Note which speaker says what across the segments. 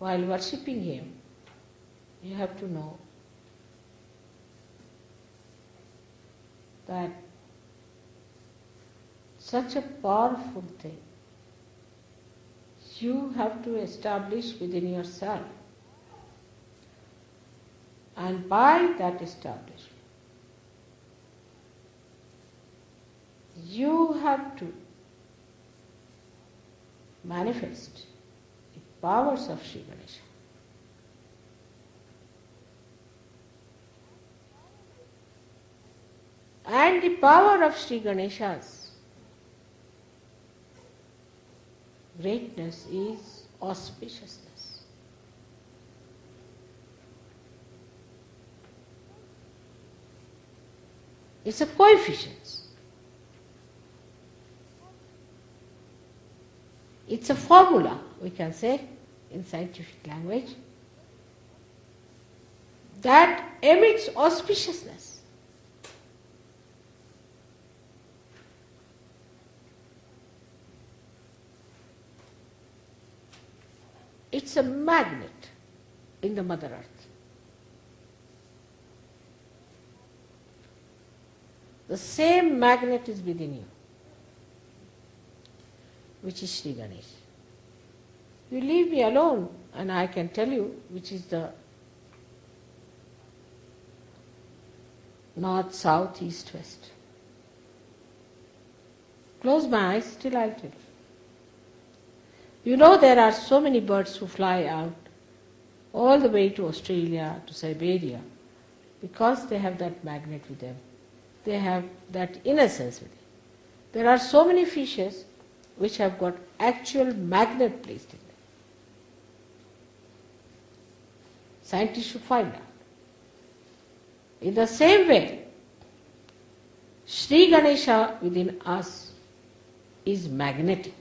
Speaker 1: while worshipping him, you have to know that such a powerful thing you have to establish within yourself. And by that establishment, you have to manifest the powers of Shri Ganesha. And the power of Shri Ganesha's greatness is auspiciousness. It's a coefficient. It's a formula, we can say, in scientific language, that emits auspiciousness. It's a magnet in the Mother Earth. The same magnet is within you, which is Shri Ganesha. You leave me alone and I can tell you which is the north, south, east, west. Close my eyes, still I'll tell you. You know there are so many birds who fly out all the way to Australia, to Siberia, because they have that magnet with them. They have that innocence with them. There are so many fishes which have got actual magnet placed in them. Scientists should find out. In the same way, Shri Ganesha within us is magnetic.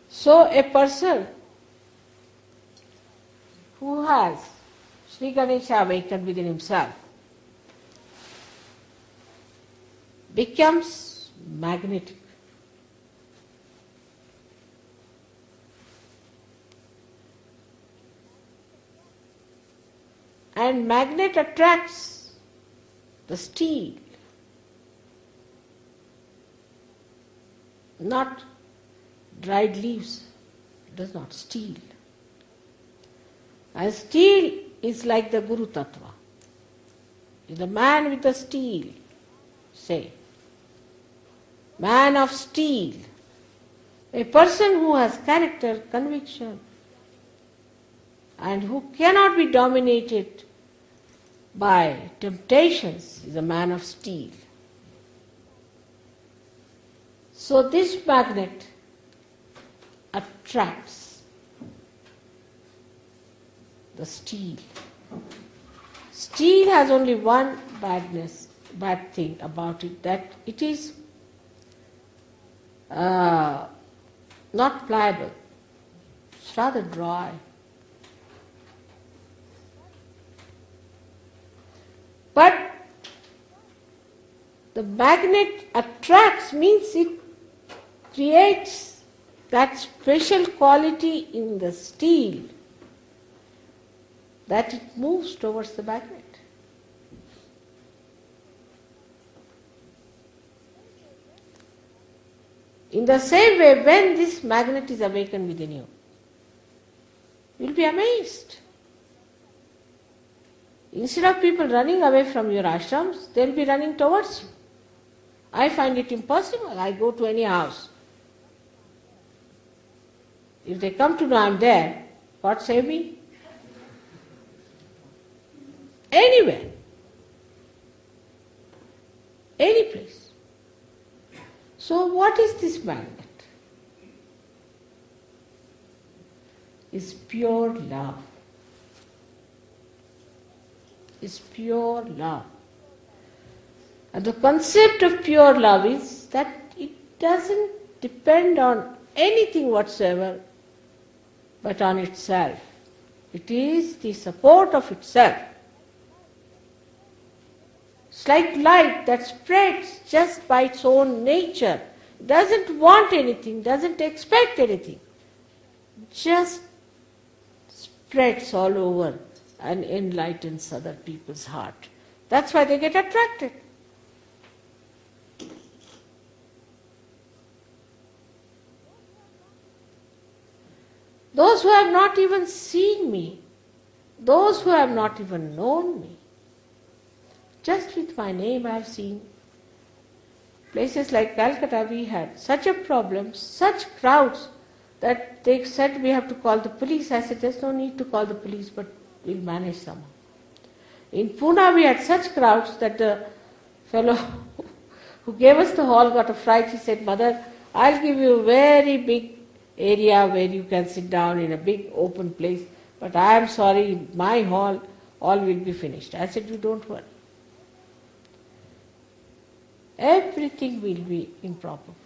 Speaker 1: So a person who has Shri Ganesha awakened within himself becomes magnetic. And magnet attracts the steel, not dried leaves, it does not, steel. And steel is like the Guru Tattva. The man with the steel, say, man of steel, a person who has character, conviction, and who cannot be dominated by temptations is a man of steel. So this magnet attracts the steel. Steel has only one bad thing about it, that it is not pliable. It's rather dry. But the magnet attracts means it creates that special quality in the steel that it moves towards the magnet. In the same way, when this magnet is awakened within you, you will be amazed. Instead of people running away from your ashrams, they will be running towards you. I find it impossible. I go to any house. If they come to know I am there, God save me? Anywhere. Any place. So what is this magnet? It's pure love. Is pure love. And the concept of pure love is that it doesn't depend on anything whatsoever but on itself. It is the support of itself. It's like light that spreads just by its own nature. It doesn't want anything, doesn't expect anything. Just spreads all over and enlightens other people's heart. That's why they get attracted. Those who have not even seen me, those who have not even known me, just with my name I have seen. Places like Calcutta, we had such a problem, such crowds, that they said we have to call the police. I said there's no need to call the police, but we'll manage somehow. In Pune we had such crowds that the fellow who gave us the hall got a fright. He said, "Mother, I'll give you a very big area where you can sit down in a big open place, but I am sorry, my hall, all will be finished." I said, "You don't worry. Everything will be in proper place."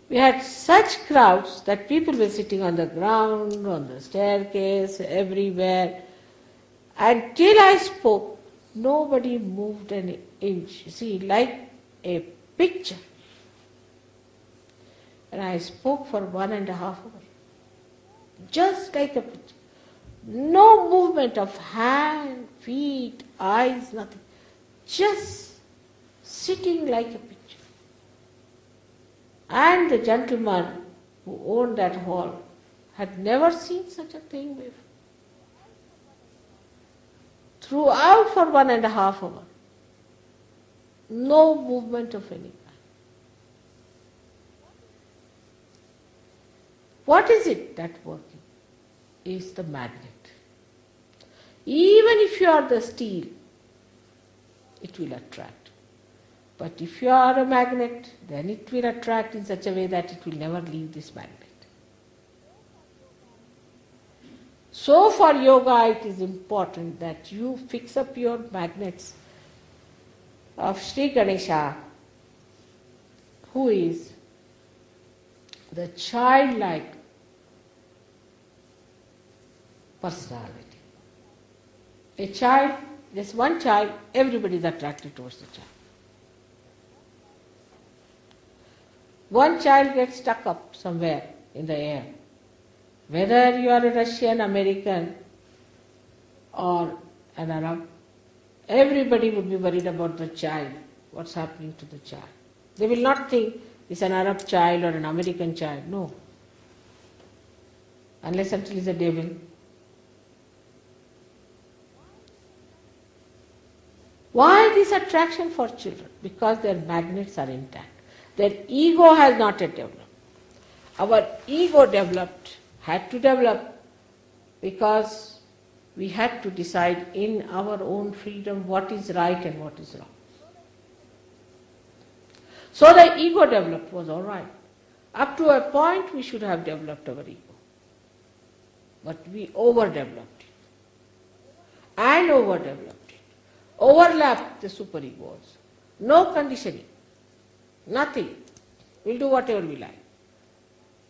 Speaker 1: We had such crowds that people were sitting on the ground, on the staircase, everywhere. Until I spoke, nobody moved an inch. See, like a picture. And I spoke for 1.5 hours. Just like a picture. No movement of hand, feet, eyes, nothing. Just sitting like a picture. And the gentleman who owned that hall had never seen such a thing before. Throughout for 1.5 hours, no movement of any kind. What is it that working? Is the magnet. Even if you are the steel, it will attract. But if you are a magnet, then it will attract in such a way that it will never leave this magnet. So for yoga it is important that you fix up your magnets of Shri Ganesha, who is the childlike personality. A child, there's one child, everybody is attracted towards the child. One child gets stuck up somewhere in the air. Whether you are a Russian, American or an Arab, everybody would be worried about the child, what's happening to the child. They will not think it's an Arab child or an American child, no. Unless until it's a devil. Why this attraction for children? Because their magnets are intact. Their ego has not yet developed. Our ego had to develop because we had to decide in our own freedom what is right and what is wrong. So the ego developed was all right. Up to a point we should have developed our ego. But we overdeveloped it. And overdeveloped it. Overlapped the superego also. No conditioning. Nothing. We'll do whatever we like.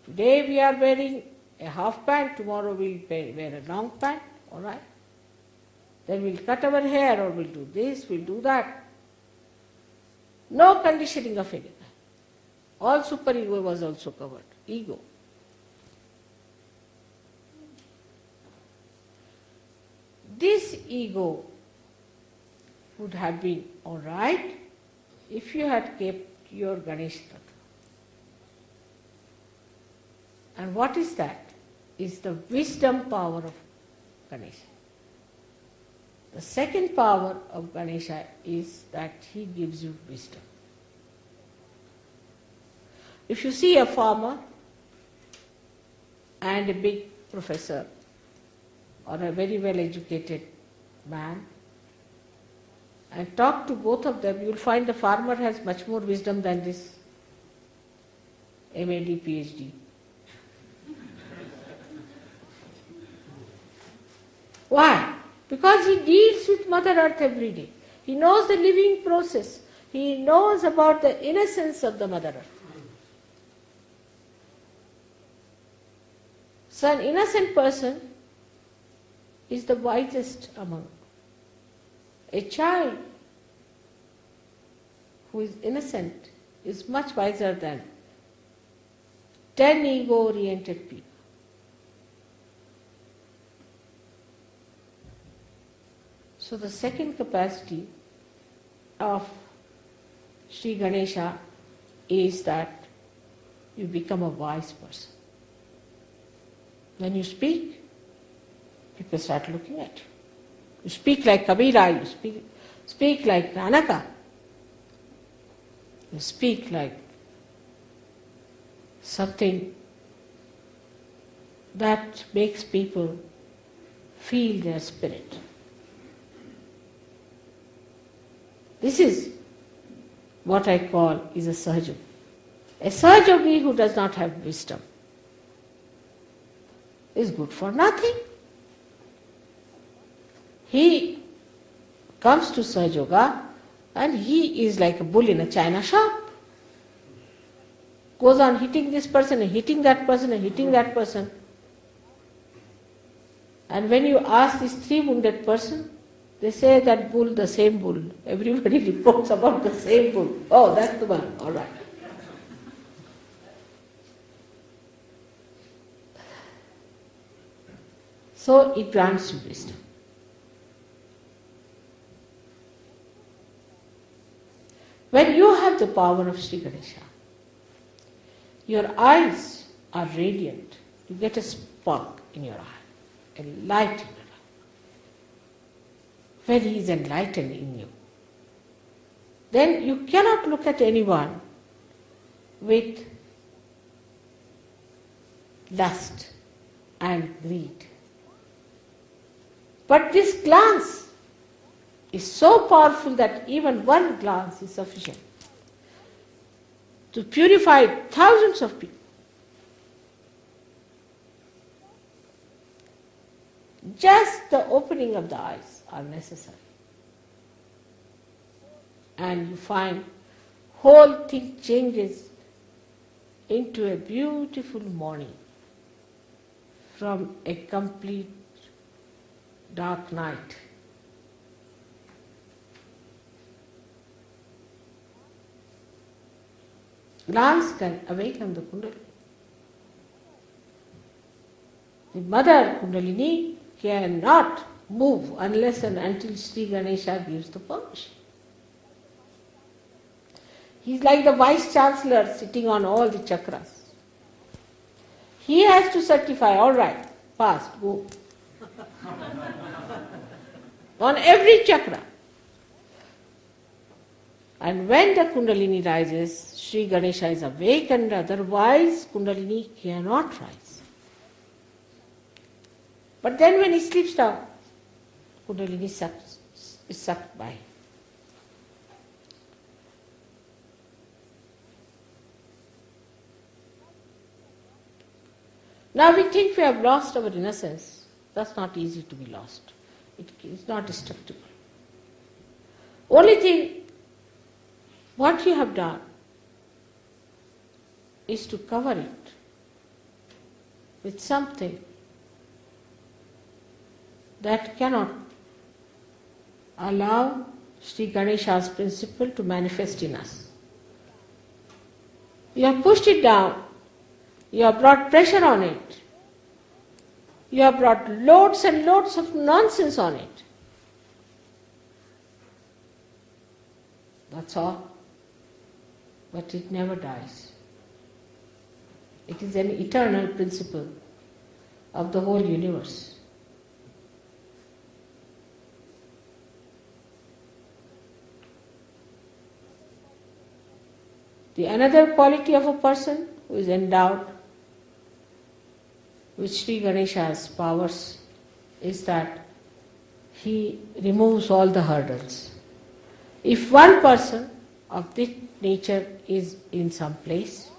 Speaker 1: Today we are wearing a half pant, tomorrow we'll wear a long pant, all right? Then we'll cut our hair or we'll do this, we'll do that. No conditioning of any kind. All superego was also covered. Ego. This ego would have been all right if you had kept your Ganesh Tattva. And what is that? Is the wisdom power of Ganesha. The second power of Ganesha is that he gives you wisdom. If you see a farmer and a big professor or a very well educated man and talk to both of them, you will find the farmer has much more wisdom than this MAD, PhD. Why? Because he deals with Mother Earth every day. He knows the living process. He knows about the innocence of the Mother Earth. So an innocent person is the wisest among. A child who is innocent is much wiser than 10 ego-oriented people. So the second capacity of Shri Ganesha is that you become a wise person. When you speak, people start looking at you. You speak like Kabira, you speak like Nanaka. You speak like something that makes people feel their spirit. This is what I call is a Sahajogi. A Sahajogi who does not have wisdom is good for nothing. He comes to Sahajoga and he is like a bull in a china shop. Goes on hitting this person and hitting that person and hitting that person. And when you ask this 3 wounded person, they say that bull, the same bull. Everybody reports about the same bull. Oh, that's the one. All right. So it grants you wisdom. When you have the power of Shri Ganesha, your eyes are radiant. You get a spark in your eye, a light in your eye. When he is enlightened in you, then you cannot look at anyone with lust and greed. But this glance is so powerful that even one glance is sufficient to purify thousands of people. Just the opening of the eyes are necessary. And you find whole thing changes into a beautiful morning from a complete dark night. Glance can awaken the Kundalini. The mother Kundalini cannot move unless and until Shri Ganesha gives the permission. He is like the Vice Chancellor sitting on all the chakras. He has to certify, all right, fast, go. On every chakra. And when the Kundalini rises, Shri Ganesha is awakened, otherwise Kundalini cannot rise. But then when he sleeps down, Kundalini is sucked by him. Now we think we have lost our innocence. That's not easy to be lost. It is not destructible. Only thing, what you have done is to cover it with something that cannot allow Shri Ganesha's principle to manifest in us. You have pushed it down. You have brought pressure on it. You have brought loads and loads of nonsense on it. That's all. But it never dies. It is an eternal principle of the whole universe. The another quality of a person who is endowed with Shri Ganesha's powers is that he removes all the hurdles. If one person of this nature is in some place,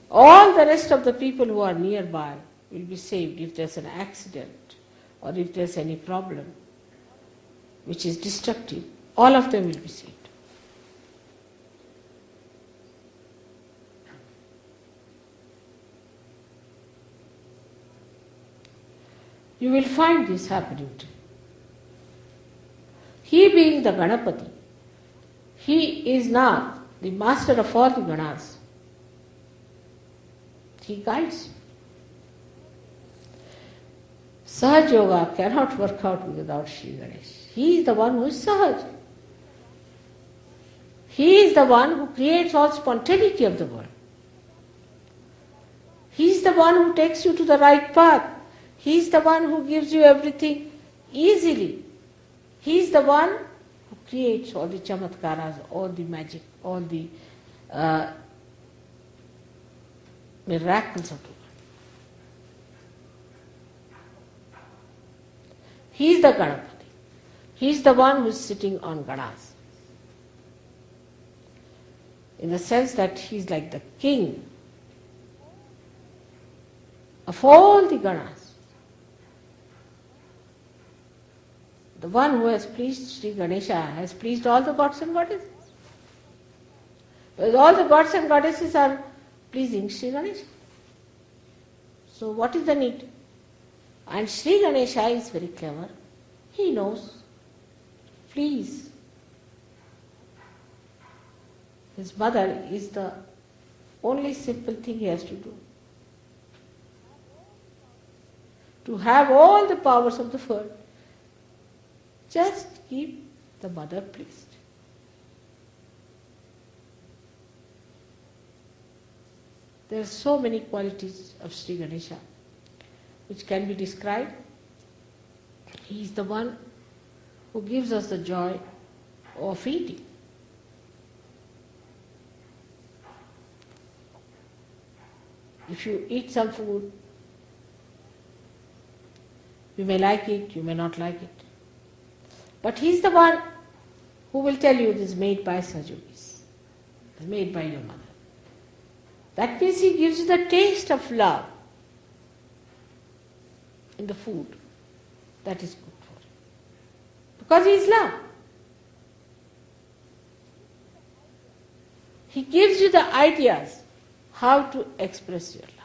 Speaker 1: all the rest of the people who are nearby will be saved if there's an accident or if there's any problem which is destructive. All of them will be saved. You will find this happening too. He being the Ganapati, he is now the master of all the Ganas. He guides you. Sahaj Yoga cannot work out without Shri Ganesh. He is the one who is Sahaj. He is the one who creates all spontaneity of the world. He is the one who takes you to the right path. He is the one who gives you everything easily. He is the one who creates all the chamatkaras, all the magic, all the miracles of the world. He is the Ganapati. He is the one who is sitting on Ganas. In the sense that he is like the king of all the Ganas. The one who has pleased Shri Ganesha has pleased all the gods and goddesses. Because all the gods and goddesses are pleasing Shri Ganesha. So what is the need? And Shri Ganesha is very clever. He knows. Please. His mother is the only simple thing he has to do. To have all the powers of the world. Just keep the mother pleased. There are so many qualities of Shri Ganesha which can be described. He is the one who gives us the joy of eating. If you eat some food, you may like it, you may not like it. But he is the one who will tell you this is made by Sajogis, made by your mother. That means he gives you the taste of love in the food that is good for you. Because he is love. He gives you the ideas how to express your love.